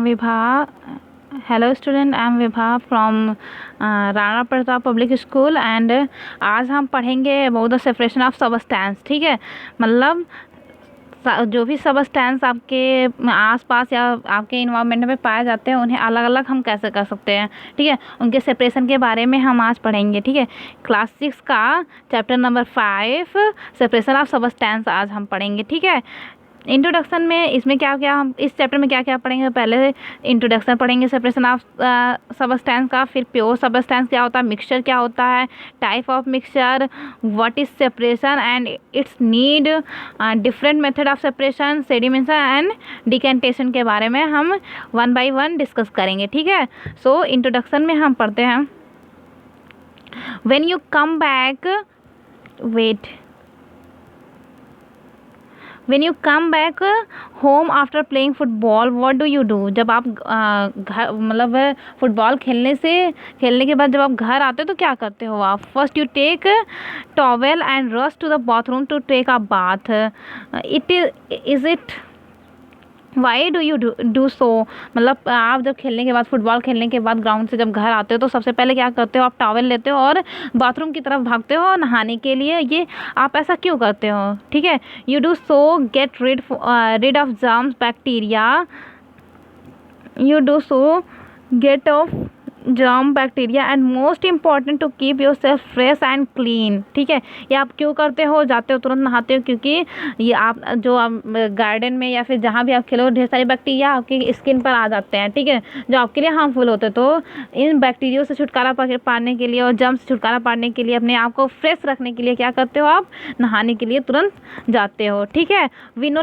Vibha. Hello student, I am Vibha from Rana Pratap public school and आज हम पढ़ेंगे about the separation of substance. ठीक है, मतलब जो भी सबस्टेंस आपके आसपास या आपके इन्वायरमेंट में पाए जाते हैं उन्हें अलग अलग हम कैसे कर सकते हैं। ठीक है, उनके सेपरेशन के बारे में हम आज पढ़ेंगे। ठीक है, क्लास 6 का chapter number 5 separation of substance आज हम पढ़ेंगे। ठीक है, इंट्रोडक्शन में इसमें क्या क्या हम इस चैप्टर में क्या क्या पढ़ेंगे, पहले इंट्रोडक्शन पढ़ेंगे सेपरेशन ऑफ सबस्टेंस का, फिर प्योर सबस्टेंस क्या होता है, मिक्सचर क्या होता है, type of mixture, what is separation and its need, different method of separation, sedimentation and decantation के बारे में हम 1 by 1 डिस्कस करेंगे। ठीक है, सो इंट्रोडक्शन में हम पढ़ते हैं when you come back When you come back home after playing football, what do you do? जब आप घर मतलब फुटबॉल खेलने के बाद जब आप घर आते हो तो क्या करते हो आप? First you take towel and rush to the bathroom to take a bath. Why do you do so? मतलब आप जब फुटबॉल खेलने के बाद ग्राउंड से जब घर आते हो तो सबसे पहले क्या करते हो? आप टॉवेल लेते हो और बाथरूम की तरफ भागते हो नहाने के लिए। ये आप ऐसा क्यों करते हो? ठीक है, you do so get rid of germs bacteria. You do so get of germ bacteria and most important to keep yourself fresh and clean. ठीक है, ये आप क्यों करते हो? जाते हो तुरंत नहाते हो क्योंकि ये आप गार्डन में या फिर जहाँ भी आप खेलो ढेर सारी बैक्टीरिया आपकी स्किन पर आ जाते हैं। ठीक है, जो आपके लिए हार्मफुल होते हैं। तो इन बैक्टीरिया से छुटकारा पाने के लिए और जर्म से छुटकारा पाने के लिए, अपने आप को फ्रेश रखने के लिए क्या करते हो? आप नहाने के लिए तुरंत जाते हो। ठीक है, we know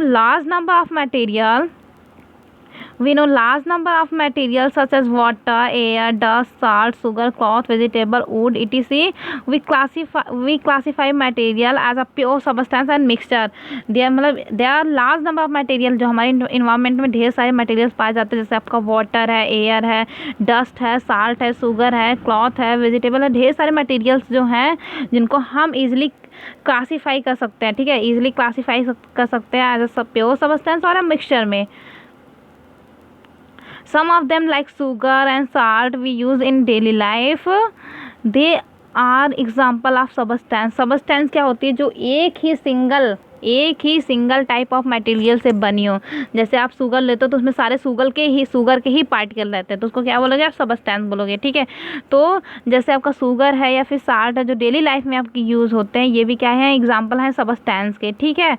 large number of materials such as water, air, dust, salt, sugar, cloth, vegetable, wood, etc. We classify material as a pure substance and mixture. There are large number of material जो हमारे environment में ढेर सारे materials पाए जाते हैं, जैसे आपका वाटर है, एयर है, डस्ट है, साल्ट है, शुगर है, क्लॉथ है, वेजिटेबल है। ढेर सारे मटेरियल्स जो हैं जिनको हम ईजिली क्लासीफाई कर सकते हैं। ठीक है, ईजिली क्लासीफाई कर सकते हैं एज अ प्योर सबस्टेंस और मिक्सचर में। Some of them like sugar and salt we use in daily life. They are example of substance. Substance क्या होती है? जो एक ही सिंगल टाइप ऑफ मटेरियल से बनी हो। जैसे आप शुगर लेते हो तो उसमें सारे शुगर के ही पार्टिकल रहते हैं, तो उसको क्या बोलोगे? आप सबस्टेंस बोलोगे। ठीक है, तो जैसे आपका शुगर है या फिर साल्ट है जो डेली लाइफ में आपकी यूज़ होते हैं, ये भी क्या है? एग्जाम्पल है सबस्टेंस के। ठीक है,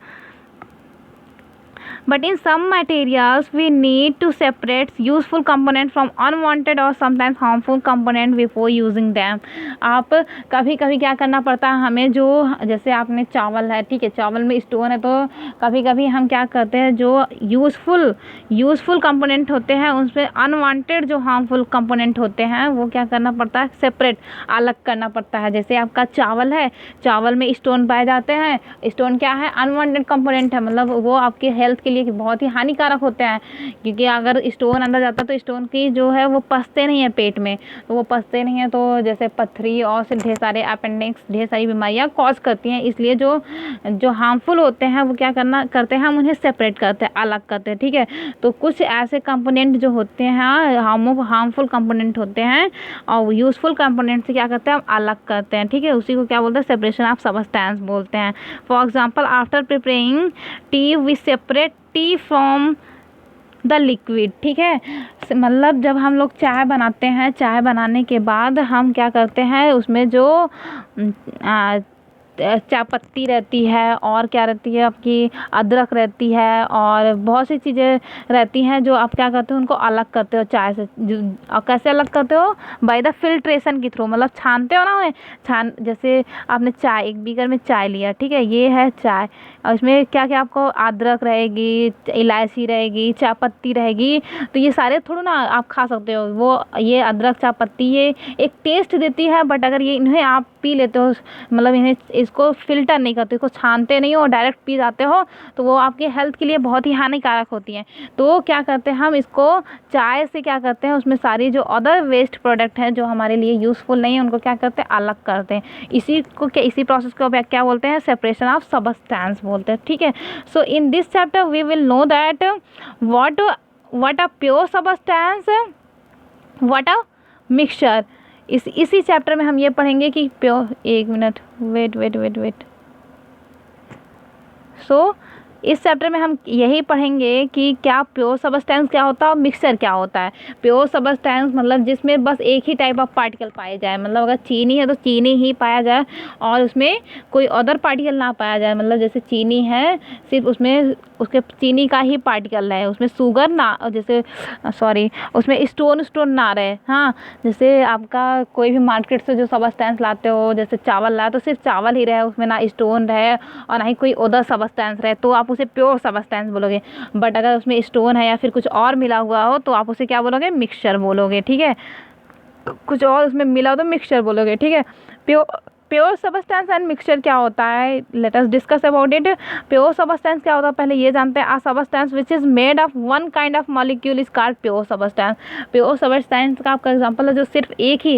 but in some materials we need to separate useful component from unwanted or sometimes harmful component before using them. आप कभी कभी क्या करना पड़ता है हमें? जो जैसे आपने चावल है, ठीक है, चावल में स्टोन है, तो कभी कभी हम क्या करते हैं? जो यूज़फुल कंपोनेंट होते हैं उसमें अनवांटेड जो हार्मफुल कंपोनेंट होते हैं वो क्या करना पड़ता है? सेपरेट, अलग करना पड़ता है। जैसे आपका चावल है, चावल में स्टोन पाए जाते हैं। स्टोन क्या है? अनवांटेड कंपोनेंट है, मतलब वो आपके हेल्थ के लिए बहुत ही हानिकारक होते हैं, क्योंकि अगर स्टोन अंदर जाता है तो स्टोन की जो है वो पचते नहीं है पेट में, तो वो पचते नहीं है तो जैसे पथरी और से ढेर सारे अपेंडिक्स, ढेर सारी बीमारियां कॉज करती हैं। इसलिए जो हार्मफुल होते हैं वो क्या करते हैं? हम उन्हें सेपरेट करते हैं, अलग करते हैं। ठीक है, तो कुछ ऐसे कंपोनेंट जो होते हैं हार्मफुल कंपोनेंट होते हैं और यूजफुल कंपोनेंट से क्या करते हैं? हम अलग करते हैं। ठीक है, उसी को क्या बोलते हैं? सेपरेशन ऑफ सबस्टेंस बोलते हैं। For example, after preparing T V separate T from the liquid. ठीक है, मतलब जब हम लोग चाय बनाते हैं, चाय बनाने के बाद हम क्या करते हैं? उसमें जो चाय पत्ती रहती है और क्या रहती है? आपकी अदरक रहती है और बहुत सी चीज़ें रहती हैं जो आप क्या करते हो? उनको अलग करते हो चाय से। और कैसे अलग करते हो? बाय द फिल्ट्रेशन के थ्रू, मतलब छानते हो ना उन्हें। जैसे आपने चाय, एक बीकर में चाय लिया, ठीक है, ये है चाय, और इसमें क्या क्या आपको? अदरक रहेगी, इलायची रहेगी, चाय पत्ती रहेगी, तो ये सारे थोड़ा ना आप खा सकते हो। वो ये अदरक, चाय पत्ती ये एक टेस्ट देती है, बट अगर इन्हें आप पी लेते हो, मतलब इसको फ़िल्टर नहीं करते, इसको छानते नहीं हो, डायरेक्ट पी जाते हो, तो वो आपके हेल्थ के लिए बहुत ही हानिकारक होती हैं। तो क्या करते हैं हम? इसको चाय से क्या करते हैं? उसमें सारी जो अदर वेस्ट प्रोडक्ट हैं जो हमारे लिए यूज़फुल नहीं है उनको क्या करते हैं? अलग करते हैं। इसी प्रोसेस को क्या बोलते हैं? सेपरेशन ऑफ सबस्टेंस बोलते हैं। ठीक है, so in this chapter we will know that what a pure substance, what a mixture. इसी चैप्टर में हम ये पढ़ेंगे कि प्योर, एक मिनट, वेट। सो इस चैप्टर में हम यही पढ़ेंगे कि क्या प्योर सबस्टेंस क्या होता है और मिक्सचर क्या होता है। प्योर सबस्टेंस मतलब जिसमें बस एक ही टाइप ऑफ पार्टिकल पाए जाए, मतलब अगर चीनी है तो चीनी ही पाया जाए और उसमें कोई अदर पार्टिकल ना पाया जाए। मतलब जैसे चीनी है, सिर्फ उसमें उसके चीनी का ही पार्टिकल रहे, उसमें शुगर ना, जैसे उसमें स्टोन ना रहे। हाँ, जैसे आपका कोई भी मार्केट से जो सबस्टेंस लाते हो, जैसे चावल लाए तो सिर्फ चावल ही रहे, उसमें ना स्टोन रहे और ना ही कोई अदर सबस्टेंस रहे, तो आप उसे प्योर सबस्टेंस बोलोगे। बट अगर उसमें स्टोन है या फिर कुछ और मिला हुआ हो तो आप उसे क्या बोलोगे, मिक्सचर बोलोगे। ठीक है, कुछ और उसमें मिला हो तो मिक्सचर बोलोगे। ठीक है, प्योर सबस्टेंस एंड मिक्सचर क्या होता है, let us discuss about it. Pure substance क्या होता है पहले ये जानते हैं। A substance which is made of one kind of molecule is called pure substance. Pure substance का आपका एग्जांपल है जो सिर्फ एक ही,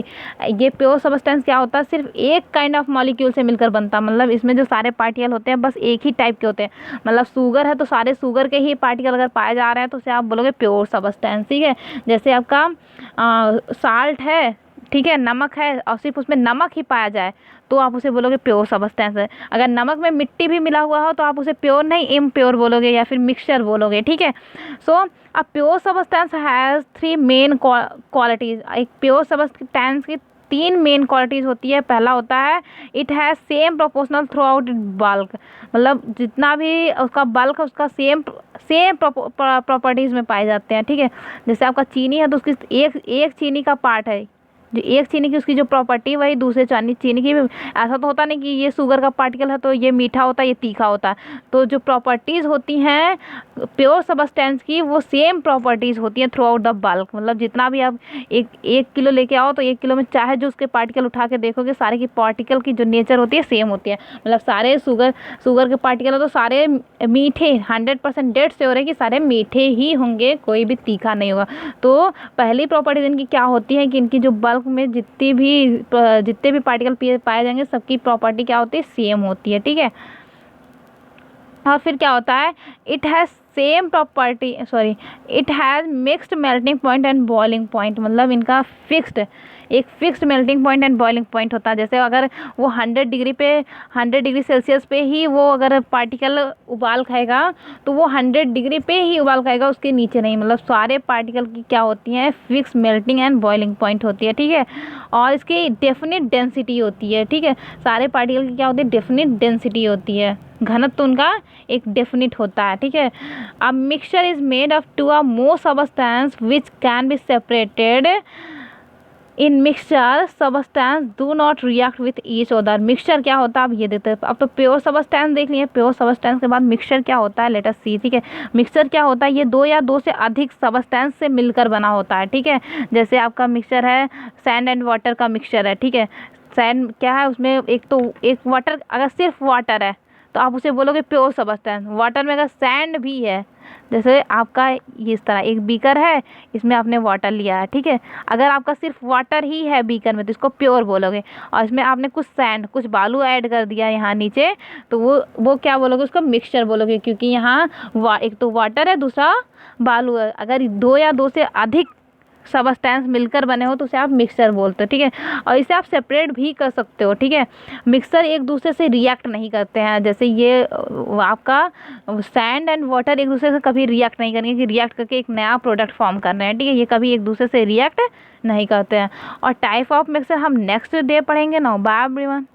ये प्योर सबस्टेंस क्या होता है, सिर्फ एक काइंड ऑफ मॉलिक्यूल से मिलकर बनता है। मतलब इसमें जो सारे पार्टिकल होते हैं बस एक ही टाइप के होते हैं। मतलब शुगर है तो सारे शुगर के ही पार्टिकल अगर पाए जा रहे हैं तो उसे आप बोलोगे प्योर सबस्टेंस। ठीक है, जैसे आपका साल्ट है, ठीक है, नमक है और सिर्फ उसमें नमक ही पाया जाए तो आप उसे बोलोगे प्योर सबस्टेंस है। अगर नमक में मिट्टी भी मिला हुआ हो तो आप उसे प्योर नहीं इम्प्योर बोलोगे या फिर मिक्सचर बोलोगे। ठीक है, so a pure substance has 3 main qualities. एक प्योर सबस्टेंस की 3 मेन क्वालिटीज़ होती है। पहला होता है it has same proportional throughout bulk, मतलब जितना भी उसका बल्क है उसका सेम प्रॉपर्टीज़ में पाए जाते हैं। ठीक है, जैसे आपका चीनी है तो उसकी एक चीनी का पार्ट है, जो एक चीनी की उसकी जो प्रॉपर्टी वही दूसरे चीनी की भी। ऐसा तो होता नहीं कि ये शुगर का पार्टिकल है तो ये मीठा होता है ये तीखा होता है। तो जो प्रॉपर्टीज़ होती हैं प्योर सबस्टेंस की वो सेम प्रॉपर्टीज़ होती हैं थ्रू आउट द बल्क। मतलब जितना भी आप एक किलो लेके आओ तो 1 किलो में चाहे जो उसके पार्टिकल उठा के देखोगे सारे की पार्टिकल की जो नेचर होती है सेम होती है। मतलब सारे शुगर के पार्टिकल हो तो सारे मीठे, 100% डेड से हो रहे कि सारे मीठे ही होंगे, कोई भी तीखा नहीं होगा। तो पहली प्रॉपर्टीज इनकी क्या होती है कि इनकी जो बल्क में जितने भी पार्टिकल पाए जाएंगे सबकी प्रॉपर्टी क्या होती है, सेम होती है। ठीक है, और फिर क्या होता है it has same property, it has mixed melting point and boiling point. मतलब इनका एक fixed melting point and boiling point होता है। जैसे अगर वो 100 डिग्री सेल्सियस पे ही वो अगर पार्टिकल उबाल खाएगा तो वो 100 डिग्री पे ही उबाल खाएगा, उसके नीचे नहीं। मतलब सारे पार्टिकल की क्या होती हैं, fix melting and boiling point होती है। ठीक है, और इसकी डेफिनेट डेंसिटी होती है। ठीक है, सारे पार्टिकल की क्या होती है, डेफिनेट डेंसिटी होती है, घनत्व उनका एक डेफिनिट होता है। ठीक है, अब mixture is made of 2 or more substance which can be separated in mixture substance do not react with each other. Mixture क्या होता है अब ये देखते हैं। अब तो प्योर सबस्टेंस देख लिए, प्योर सबस्टेंस के बाद मिक्सचर क्या होता है, लेट अस सी। ठीक है, मिक्सचर क्या होता है, ये 2 या 2 से अधिक सबस्टेंस से मिलकर बना होता है। ठीक है, जैसे आपका मिक्सचर है सैंड एंड वाटर का मिक्सचर है। ठीक है, सैंड क्या है उसमें एक वाटर, अगर सिर्फ वाटर है तो आप उसे बोलोगे प्योर सबस्टेंस। वाटर में अगर सैंड भी है, जैसे आपका इस तरह एक बीकर है, इसमें आपने वाटर लिया है। ठीक है, अगर आपका सिर्फ वाटर ही है बीकर में तो इसको प्योर बोलोगे, और इसमें आपने कुछ सैंड, कुछ बालू ऐड कर दिया यहाँ नीचे तो वो क्या बोलोगे, उसको मिक्सचर बोलोगे। क्योंकि यहाँ एक तो वाटर है, दूसरा बालू है। अगर 2 या 2 से अधिक सबस्टेंस मिलकर बने हो तो उसे आप मिक्सचर बोलते हो। ठीक है, और इसे आप सेपरेट भी कर सकते हो। ठीक है, मिक्सचर एक दूसरे से रिएक्ट नहीं करते हैं। जैसे ये आपका सैंड एंड वाटर एक दूसरे से कभी रिएक्ट नहीं करेंगे कि रिएक्ट करके एक नया प्रोडक्ट फॉर्म कर रहे हैं। ठीक है, ये कभी एक दूसरे से रिएक्ट नहीं करते हैं। और टाइप ऑफ मिक्सचर हम नेक्स्ट डे पढ़ेंगे ना। Bye everyone.